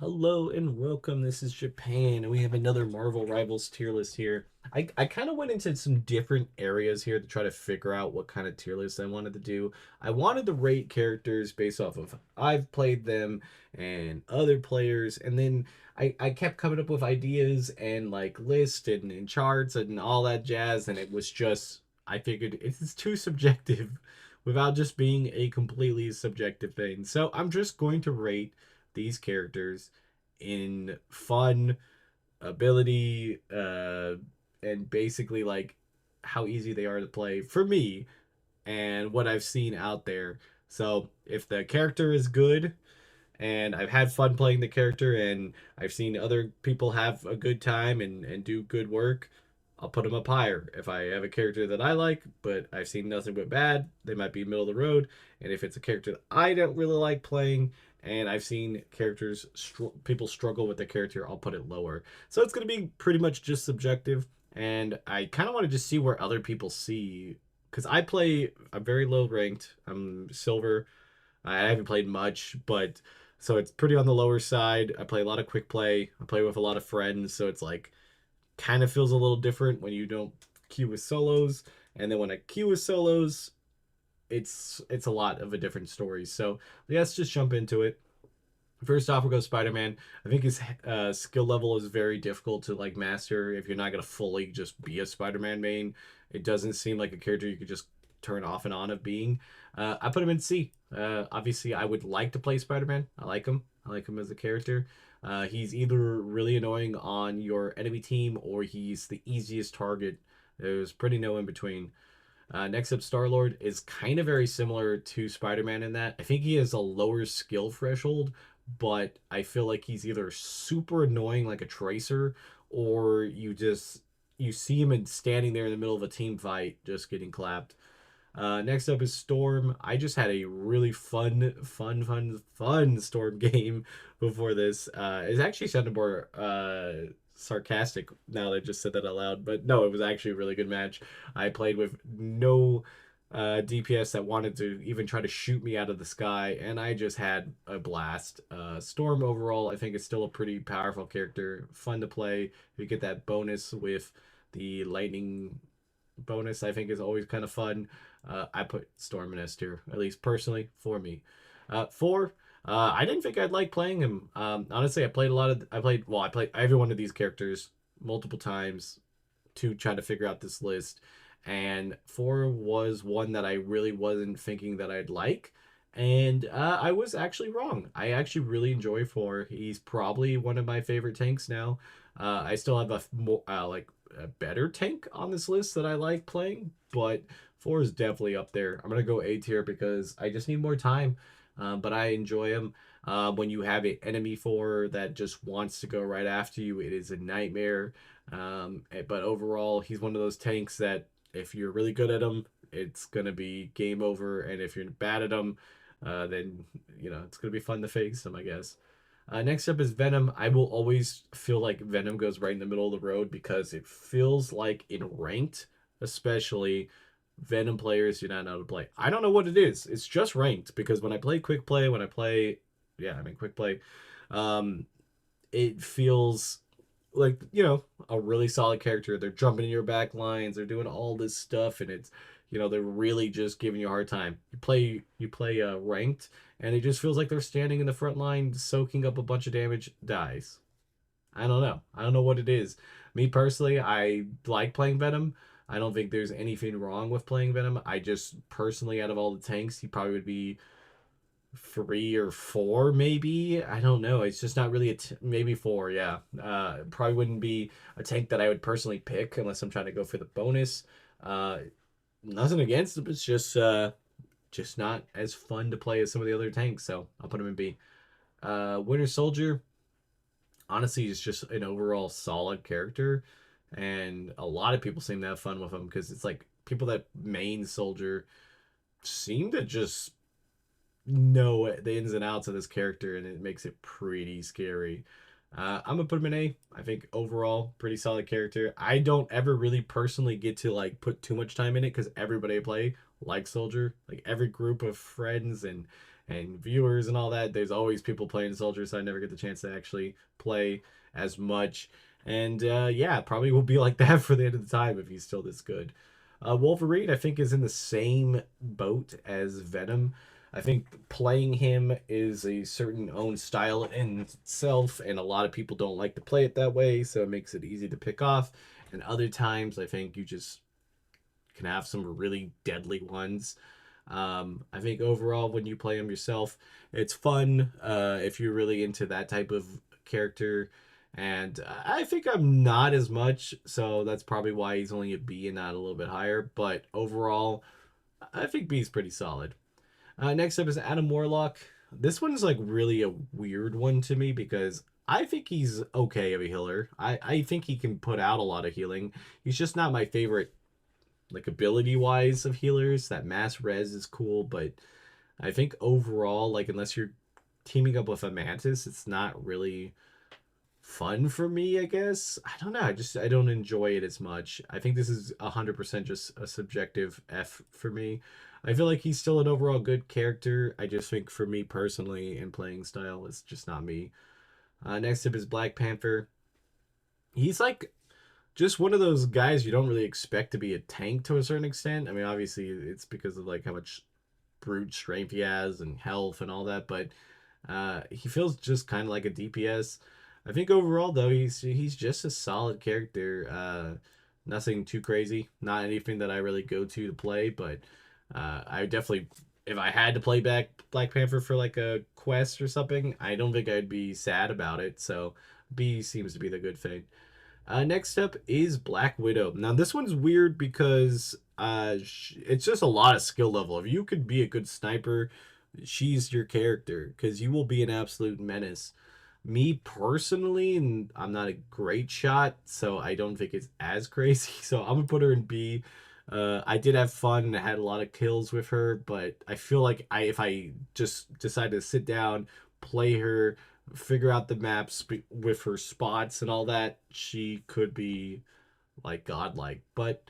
Hello and welcome. This is Japan, and we have another Marvel Rivals tier list here. I kind of went into some different areas here to try to figure out what kind of tier list I wanted to do. I wanted to rate characters based off of I've played them and other players, and then I kept coming up with ideas and like lists and charts and all that jazz, and it was just I figured it's too subjective without just being a completely subjective thing. So I'm just going to rate these characters in fun, ability, and basically like how easy they are to play for me and what I've seen out there. So if the character is good and I've had fun playing the character and I've seen other people have a good time and do good work, I'll put them up higher. If I have a character that I like, but I've seen nothing but bad, they might be middle of the road. And if it's a character that I don't really like playing, and I've seen people struggle with the character, I'll put it lower. So it's going to be pretty much just subjective. And I kind of want to just see where other people see, because I'm very low ranked. I'm silver. I haven't played much, but so it's pretty on the lower side. I play a lot of quick play. I play with a lot of friends, so it's like kind of feels a little different when you don't queue with solos, and then when I queue with solos, it's a lot of a different story. So let's just jump into it. First off, we'll go Spider-Man. I think his skill level is very difficult to like master if you're not gonna fully just be a Spider-Man main. It doesn't seem like a character you could just turn off and on of being. I put him in C. Obviously, I would like to play Spider-Man. I like him. I like him as a character. He's either really annoying on your enemy team or he's the easiest target. There's pretty no in between. Next up, Star Lord is kind of very similar to Spider Man in that I think he has a lower skill threshold, but I feel like he's either super annoying like a Tracer, or you see him standing there in the middle of a team fight just getting clapped. Next up is Storm. I just had a really fun Storm game before this. It actually sounded more sarcastic now that I just said that out loud, but no, it was actually a really good match. I played with no DPS that wanted to even try to shoot me out of the sky, and I just had a blast. Storm overall, I think, is still a pretty powerful character, fun to play. You get that bonus with the lightning bonus, I think, is always kind of fun. I put Storm in S tier, at least personally for me. Four, I didn't think I'd like playing him. Honestly, I played every one of these characters multiple times to try to figure out this list. And four was one that I really wasn't thinking that I'd like. And I was actually wrong. I actually really enjoy four. He's probably one of my favorite tanks now. I still have a better tank on this list that I like playing, but four is definitely up there. I'm gonna go A tier because I just need more time, but I enjoy him. When you have an enemy four that just wants to go right after you, it is a nightmare. But overall, he's one of those tanks that if you're really good at him, it's gonna be game over, and if you're bad at him, then it's gonna be fun to face him, I guess. Next up is Venom. I will always feel like Venom goes right in the middle of the road because it feels like in ranked, especially, Venom players do not know how to play. I don't know what it is. It's just ranked because when I play quick play, quick play, um, it feels like a really solid character. They're jumping in your back lines, they're doing all this stuff, and it's they're really just giving you a hard time. You play ranked, and it just feels like they're standing in the front line soaking up a bunch of damage, dies. I don't know what it is. Me personally, I like playing Venom. I don't think there's anything wrong with playing Venom. I just personally, out of all the tanks, he probably would be three or four, maybe. I don't know. It's just not really maybe four. Yeah, probably wouldn't be a tank that I would personally pick unless I'm trying to go for the bonus. Uh, Nothing against him. It's just not as fun to play as some of the other tanks. So I'll put him in B. Winter Soldier. Honestly, is just an overall solid character, and a lot of people seem to have fun with him because it's like people that main Soldier seem to just know the ins and outs of this character, and it makes it pretty scary. I'm gonna put him in A. I think overall pretty solid character. I don't ever really personally get to like put too much time in it because everybody I play likes Soldier. Like every group of friends and viewers and all that. There's always people playing Soldier, so I never get the chance to actually play as much. And yeah, probably will be like that for the end of the time if he's still this good. Wolverine, I think, is in the same boat as Venom. I think playing him is a certain own style in itself, and a lot of people don't like to play it that way, so it makes it easy to pick off. And other times, I think you just can have some really deadly ones. I think overall, when you play him yourself, it's fun if you're really into that type of character. And I think I'm not as much, so that's probably why he's only a B and not a little bit higher. But overall, I think B is pretty solid. Next up is Adam Warlock. This one's like really a weird one to me because I think he's okay of a healer. I think he can put out a lot of healing. He's just not my favorite, like ability wise, of healers. That mass res is cool, but I think overall, like unless you're teaming up with a mantis, it's not really fun for me, I guess. I don't know. I don't enjoy it as much. I think this is 100% just a subjective F for me. I feel like he's still an overall good character. I just think for me personally in playing style, it's just not me. Next up is Black Panther. He's like just one of those guys you don't really expect to be a tank to a certain extent. I mean, obviously it's because of like how much brute strength he has and health and all that, but he feels just kind of like a DPS. I think overall though he's just a solid character. Nothing too crazy, not anything that I really go to play, but I definitely, if I had to play back Black Panther for like a quest or something, I don't think I'd be sad about it. So B seems to be the good thing. Next up is Black Widow. Now this one's weird because it's just a lot of skill level. If you could be a good sniper, she's your character because you will be an absolute menace. Me personally, and I'm not a great shot, so I don't think it's as crazy. So I'm gonna put her in B. I did have fun and I had a lot of kills with her, but I feel like if I just decide to sit down, play her, figure out the maps with her spots and all that, she could be like godlike. But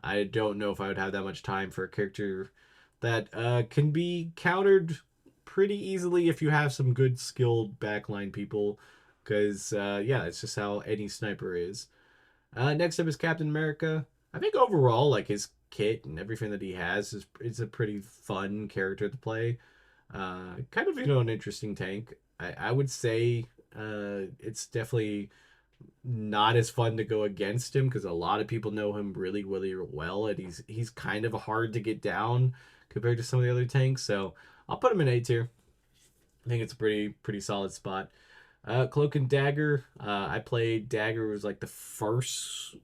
I don't know if I would have that much time for a character that can be countered pretty easily if you have some good skilled backline people. Because yeah, it's just how any sniper is. Next up is Captain America. I think overall, like his kit and everything that he has is a pretty fun character to play. Kind of an interesting tank. I would say it's definitely not as fun to go against him because a lot of people know him really really well, and he's kind of hard to get down compared to some of the other tanks. So I'll put him in A tier. I think it's a pretty solid spot. Cloak and Dagger. I played Dagger was like the first,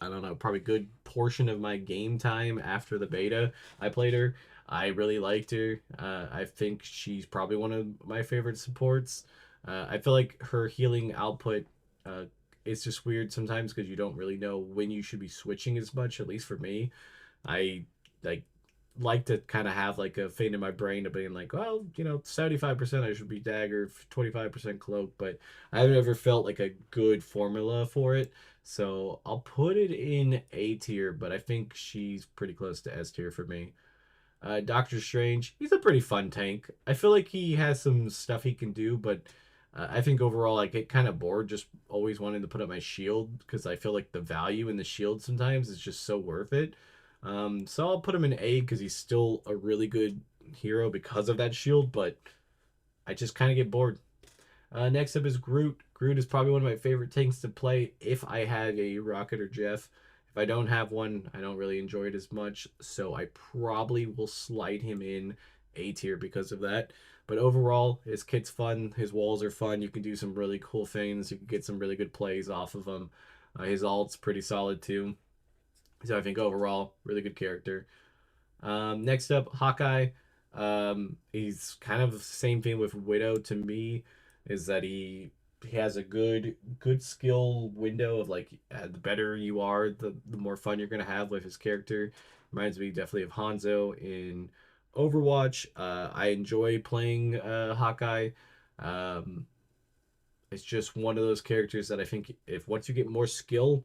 I don't know, probably good portion of my game time after the beta. I played her. I really liked her. I think she's probably one of my favorite supports. I feel like her healing output uh, is just weird sometimes because you don't really know when you should be switching as much. At least for me, I like to kind of have like a thing in my brain of being like, well, 75% I should be Dagger, 25% Cloak, but I haven't ever felt like a good formula for it. So I'll put it in A tier, but I think she's pretty close to S tier for me. Doctor Strange, he's a pretty fun tank. I feel like he has some stuff he can do, but I think overall I get kind of bored just always wanting to put up my shield because I feel like the value in the shield sometimes is just so worth it. So I'll put him in A because he's still a really good hero because of that shield, but I just kind of get bored. Next up is Groot. Groot is probably one of my favorite tanks to play if I had a Rocket or Jeff. If I don't have one, I don't really enjoy it as much, so I probably will slide him in A tier because of that. But overall, his kit's fun. His walls are fun. You can do some really cool things. You can get some really good plays off of him. His alt's pretty solid too. So I think overall, really good character. Next up, Hawkeye. He's kind of the same thing with Widow to me, is that he has a good skill window of like the better you are, the more fun you're gonna have with his character. Reminds me definitely of Hanzo in Overwatch. I enjoy playing Hawkeye. Um, it's just one of those characters that I think if once you get more skill,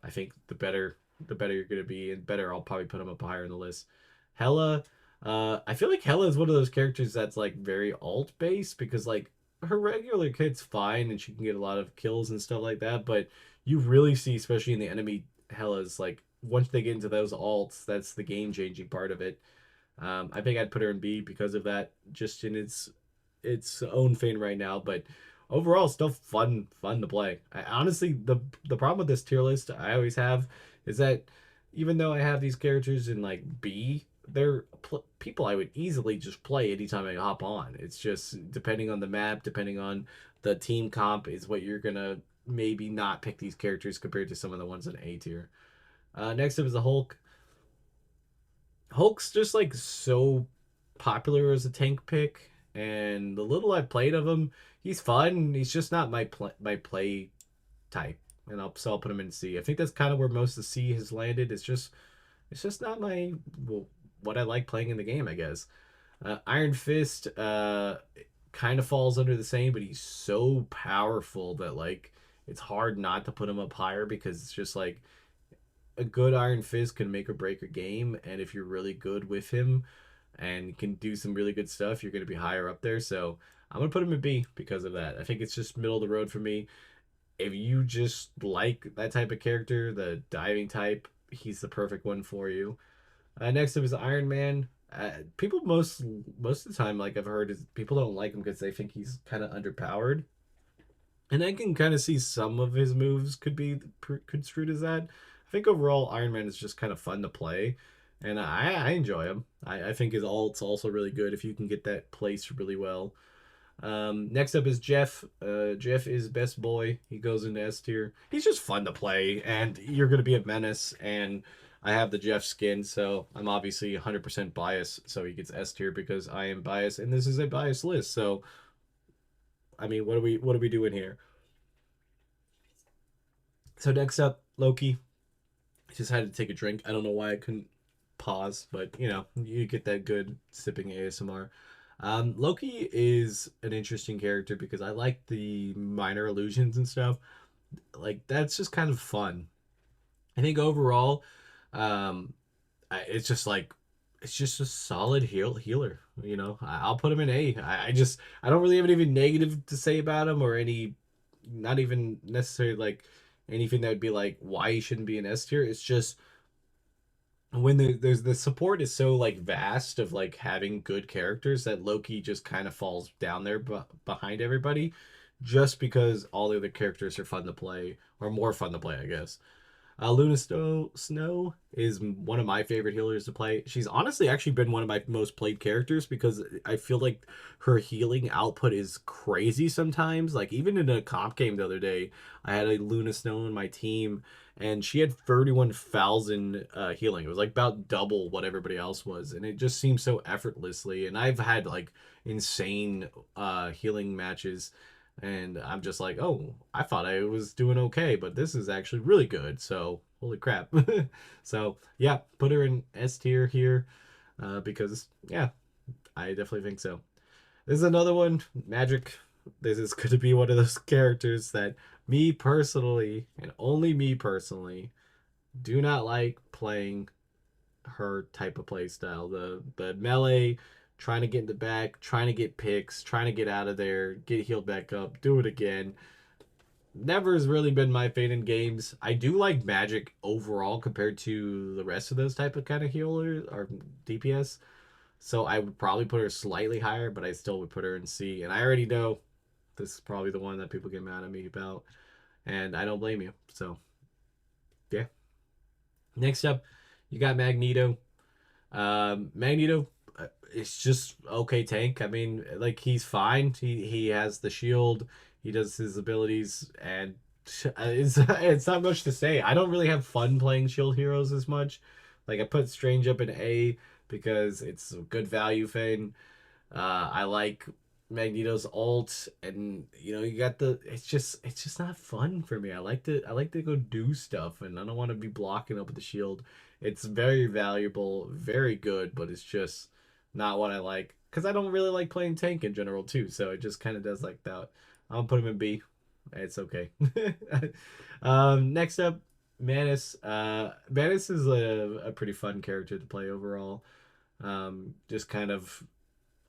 I think the better you're gonna be, and better I'll probably put him up higher in the list. Hella. I feel like Hela is one of those characters that's like very alt based because like her regular kit's fine and she can get a lot of kills and stuff like that, but you really see, especially in the enemy Helas, like once they get into those alts, that's the game changing part of it. I think I'd put her in B because of that, just in its own thing right now. But overall, still fun to play. Honestly, the problem with this tier list I always have is that even though I have these characters in like B, they're people I would easily just play anytime I hop on. It's just depending on the map, depending on the team comp, is what you're gonna maybe not pick these characters compared to some of the ones in A tier. Next up is the Hulk. Hulk's just like so popular as a tank pick, and the little I've played of him, he's fun. He's just not my play type, and I'll put him in C. I think that's kind of where most of C has landed. It's just not my well, what I like playing in the game, I guess. Iron Fist kind of falls under the same, but he's so powerful that like it's hard not to put him up higher because it's just like a good Iron Fist can make or break a game, and if you're really good with him and can do some really good stuff, you're going to be higher up there. So I'm going to put him in B because of that. I think it's just middle of the road for me. If you just like that type of character, the diving type, he's the perfect one for you. Next up is Iron Man. People most of the time, like I've heard, is people don't like him because they think he's kind of underpowered, and I can kind of see some of his moves could be construed as that. I think overall Iron Man is just kind of fun to play, and I enjoy him. I think his ult's also really good if you can get that placed really well. Next up is Jeff. Jeff is best boy. He goes into S tier. He's just fun to play, and you're gonna be a menace. And I have the Jeff skin, so I'm obviously 100% biased. So he gets S tier because I am biased, and this is a biased list. So I mean, what are we doing here? So next up, Loki. I just had to take a drink. I don't know why I couldn't pause, but you get that good sipping ASMR. Loki is an interesting character because I like the minor illusions and stuff. Like that's just kind of fun. I think overall, um, it's just like it's just a solid healer. I'll put him in A. I don't really have anything negative to say about him or any, not even necessarily like anything that would be like why he shouldn't be an S tier. It's just when there's the support is so like vast of like having good characters that Loki just kind of falls down there behind everybody, just because all the other characters are fun to play or more fun to play, I guess. Luna Snow is one of my favorite healers to play. She's honestly actually been one of my most played characters because I feel like her healing output is crazy sometimes. Like even in a comp game the other day, I had a Luna Snow in my team and she had 31,000 healing. It was like about double what everybody else was, and it just seems so effortlessly. And I've had like insane healing matches and I'm just like, oh, I thought I was doing okay, but this is actually really good. So holy crap. So yeah, put her in S tier here because yeah, I definitely think so. This is another one, Magic. This is going to be one of those characters that me personally, and only me personally, do not like playing her type of play style. The melee, trying to get in the back, trying to get picks, trying to get out of there, get healed back up, do it again. Never has really been my fate in games. I do like Magic overall compared to the rest of those type of kind of healers or DPS. So I would probably put her slightly higher, but I still would put her in C. And I already know this is probably the one that people get mad at me about, and I don't blame you. So yeah. Next up, you got Magneto. Magneto is just okay tank. I mean, like he's fine. He has the shield. He does his abilities, and it's not much to say. I don't really have fun playing shield heroes as much. Like I put Strange up in A because it's a good value thing. I like Magneto's ult, and you got the. It's just not fun for me. I like to go do stuff, and I don't want to be blocking up with the shield. It's very valuable, very good, but it's just not what I like because I don't really like playing tank in general too. So it just kind of does like that. I'll put him in B. It's okay. Next up, Manus. Manus is a pretty fun character to play overall. Just kind of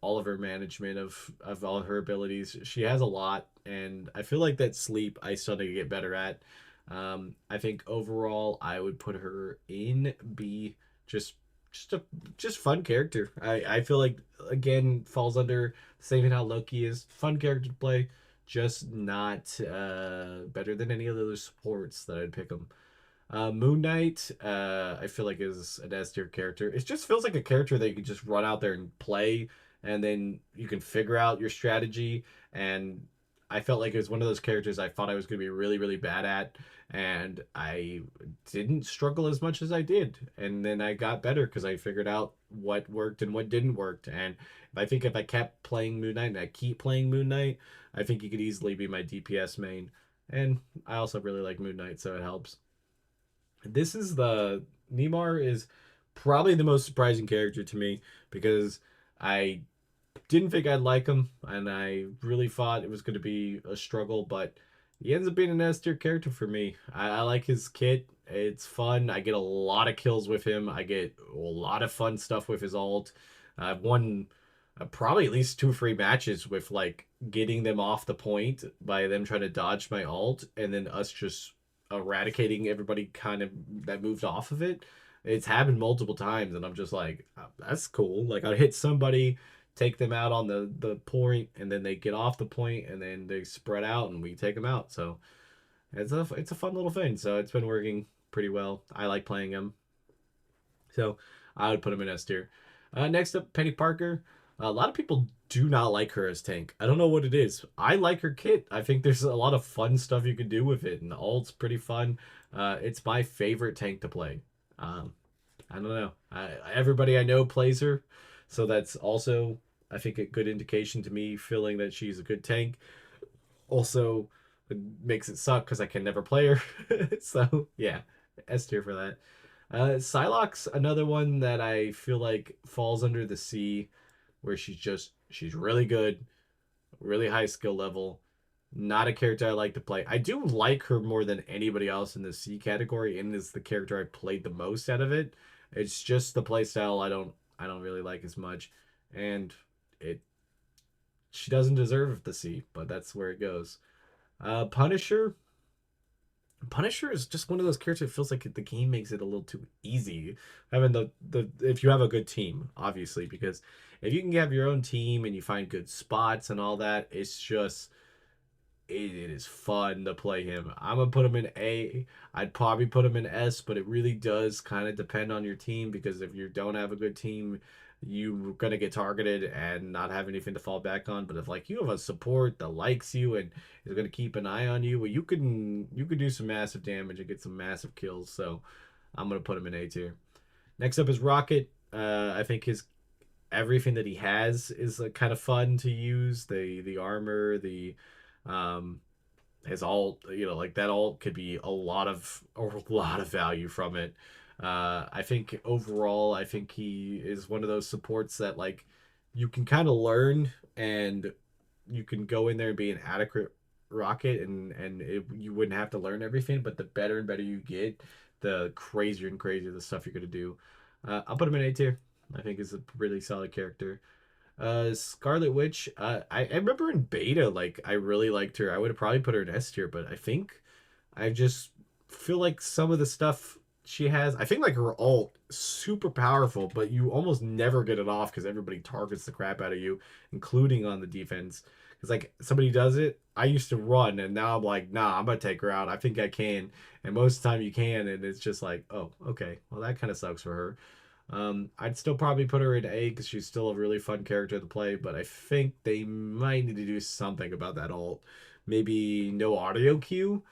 all of her management of all her abilities. She has a lot, and I feel like that sleep I still need to get better at. I think overall I would put her in B. Just just a just fun character. I feel like again falls under the same thing how Loki is fun character to play. Just not better than any of the other supports that I'd pick them. Moon Knight, I feel like is an S tier character. It just feels like a character that you can just run out there and play, and then you can figure out your strategy. And I felt like it was one of those characters I thought I was going to be really, really bad at, and I didn't struggle as much as I did. And then I got better because I figured out what worked and what didn't work. And I think if I kept playing Moon Knight and I keep playing Moon Knight, I think he could easily be my DPS main. And I also really like Moon Knight, so it helps. This is the Neymar is probably the most surprising character to me because I didn't think I'd like him, and I really thought it was going to be a struggle, but he ends up being an S tier character for me. I like his kit. It's fun. I get a lot of kills with him. I get a lot of fun stuff with his ult. I've won probably at least 2 free matches with like getting them off the point by them trying to dodge my ult, and then us just eradicating everybody kind of that moved off of it. It's happened multiple times, and I'm just like, that's cool. Like I hit somebody, take them out on the point, and then they get off the point, and then they spread out, and we take them out. So it's a fun little thing. So it's been working pretty well. I like playing him, so I would put him in S tier. Next up, Penny Parker. A lot of people do not like her as tank. I don't know what it is. I like her kit. I think there's a lot of fun stuff you can do with it, and the ult's pretty fun. It's my favorite tank to play. Um, I don't know. Everybody I know plays her, so that's also I think a good indication to me, feeling that she's a good tank. Also, it makes it suck because I can never play her. So yeah, S tier for that. Psylocke's another one that I feel like falls under the C, where she's really good, really high skill level. Not a character I like to play. I do like her more than anybody else in the C category, and is the character I played the most out of it. It's just the playstyle I don't really like as much, and it she doesn't deserve the C, but that's where it goes. Punisher. Punisher is just one of those characters that feels like the game makes it a little too easy. Having the if you have a good team, obviously, because if you can have your own team and you find good spots and all that, it's just it is fun to play him. I'm gonna put him in A. I'd probably put him in S, but it really does kind of depend on your team because if you don't have a good team, you're gonna get targeted and not have anything to fall back on. But if like you have a support that likes you and is gonna keep an eye on you, well, you can do some massive damage and get some massive kills. So I'm gonna put him in A tier. Next up is Rocket. I think his everything that he has is kind of fun to use. The armor, the um his alt, like that alt could be a lot of value from it. I think overall, I think he is one of those supports that like you can kind of learn, and you can go in there and be an adequate rocket, and you wouldn't have to learn everything. But the better and better you get, the crazier and crazier the stuff you're gonna do. I'll put him in A tier. I think is a really solid character. Scarlet Witch. I remember in beta, like I really liked her. I would have probably put her in S tier, but I think I just feel like some of the stuff she has. I think like her ult super powerful, but you almost never get it off because everybody targets the crap out of you, including on the defense. Because like somebody does it, I used to run, and now I'm like, nah, I'm gonna take her out. I think I can, and most of the time you can, and it's just like, oh, okay, well that kind of sucks for her. I'd still probably put her in A because she's still a really fun character to play, but I think they might need to do something about that ult. Maybe no audio cue.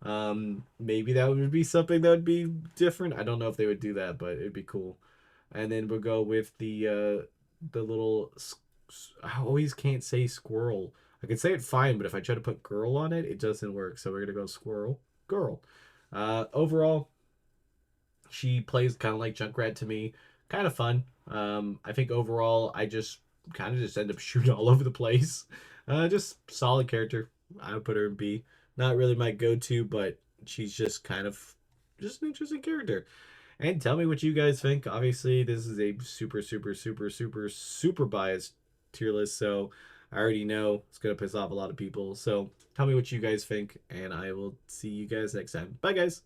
Maybe that would be something that would be different. I don't know if they would do that, but it'd be cool. And then we'll go with the little. I always can't say squirrel. I can say it fine, but if I try to put girl on it, it doesn't work. So we're gonna go squirrel, girl. Overall, she plays kind of like Junkrat to me, kind of fun. I think overall, I just kind of just end up shooting all over the place. Just solid character. I would put her in B. Not really my go-to, but she's just kind of just an interesting character. And tell me what you guys think. Obviously, this is a super, super, super, super, super biased tier list, so I already know it's gonna piss off a lot of people. So tell me what you guys think, and I will see you guys next time. Bye, guys.